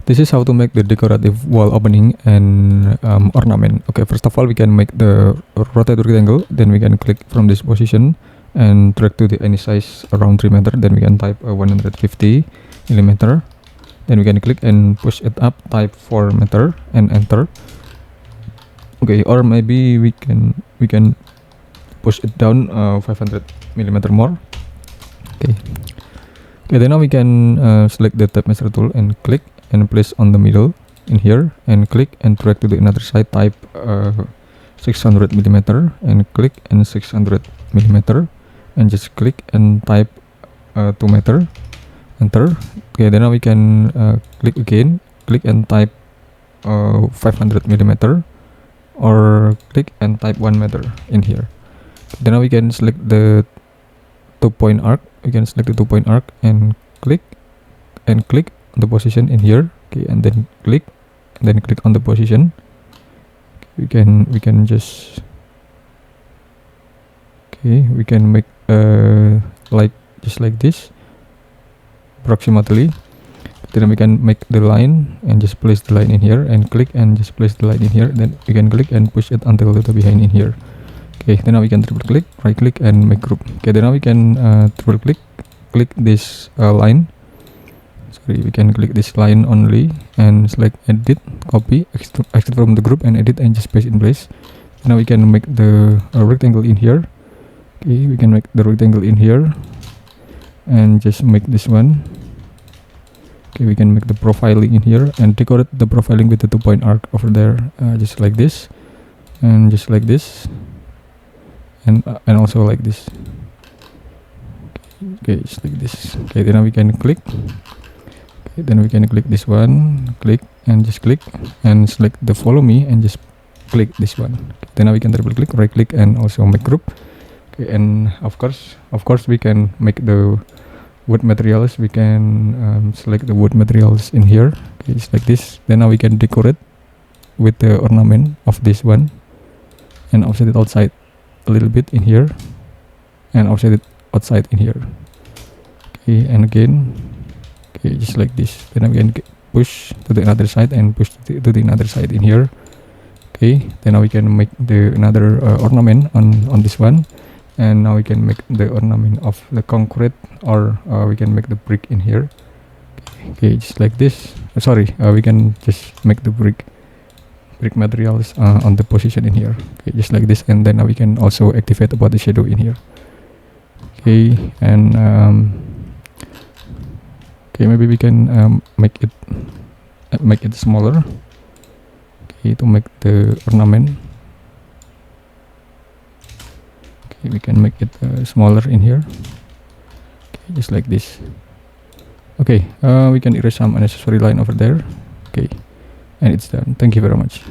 This is how to make the decorative wall opening and ornament. Okay, first of all we can make the rotate rectangle, then we can click from this position and drag to the any size around 3 meter, then we can type 150 millimeter, then we can click and push it up, type 4 meter and enter. Okay, or maybe we can push it down 500 millimeter more. Okay, then now we can select the tape measure tool and click and place on the middle in here, and click and drag to the another side, type 600 millimeter and click and 600 millimeter, and just click and type 2 meter, enter. Okay, then now we can click again, click and type 500 millimeter, or click and type 1 meter in here. Then now we can select the 2-point arc. We can select the 2-point arc and click the position in here. Okay, and then click on the position. We can just we can make like just like this approximately. Then we can make the line and just place the line in here, and click and just place the line in here. Then we can click and push it until the behind in here. Okay, then now we can triple click, right click and make group. Okay, then now we can triple click this line. Sorry, we can click this line only and select edit, copy, extract from the group and edit, and just paste in place. Now we can make the rectangle in here. Okay, we can make the rectangle in here and just make this one. Okay, we can make the profiling in here and decorate the profiling with the 2-point arc over there, just like this, and just like this, and also like this. Okay, just like this. Okay, then now we can click. Okay, then we can click this one, click and just click and select the follow me and just click this one. Okay, then now we can double click, right click and also make group. Okay, and of course we can make the wood materials. We can select the wood materials in here. Okay, just like this. Then now we can decorate with the ornament of this one and offset it outside a little bit in here and offset it outside in here. Okay, and again, okay, just like this. Then again push to the other side and push to the other side in here. Okay, then now we can make the another ornament on this one, and now we can make the ornament of the concrete, or we can make the brick in here. Okay, just like this. We can just make the brick materials on the position in here. Okay, just like this, and then now we can also activate the body shadow in here. Okay, and okay, maybe we can make it smaller. Okay, to make the ornament. Okay, we can make it smaller in here. Okay, just like this. Okay, we can erase some unnecessary line over there. Okay, and it's done. Thank you very much.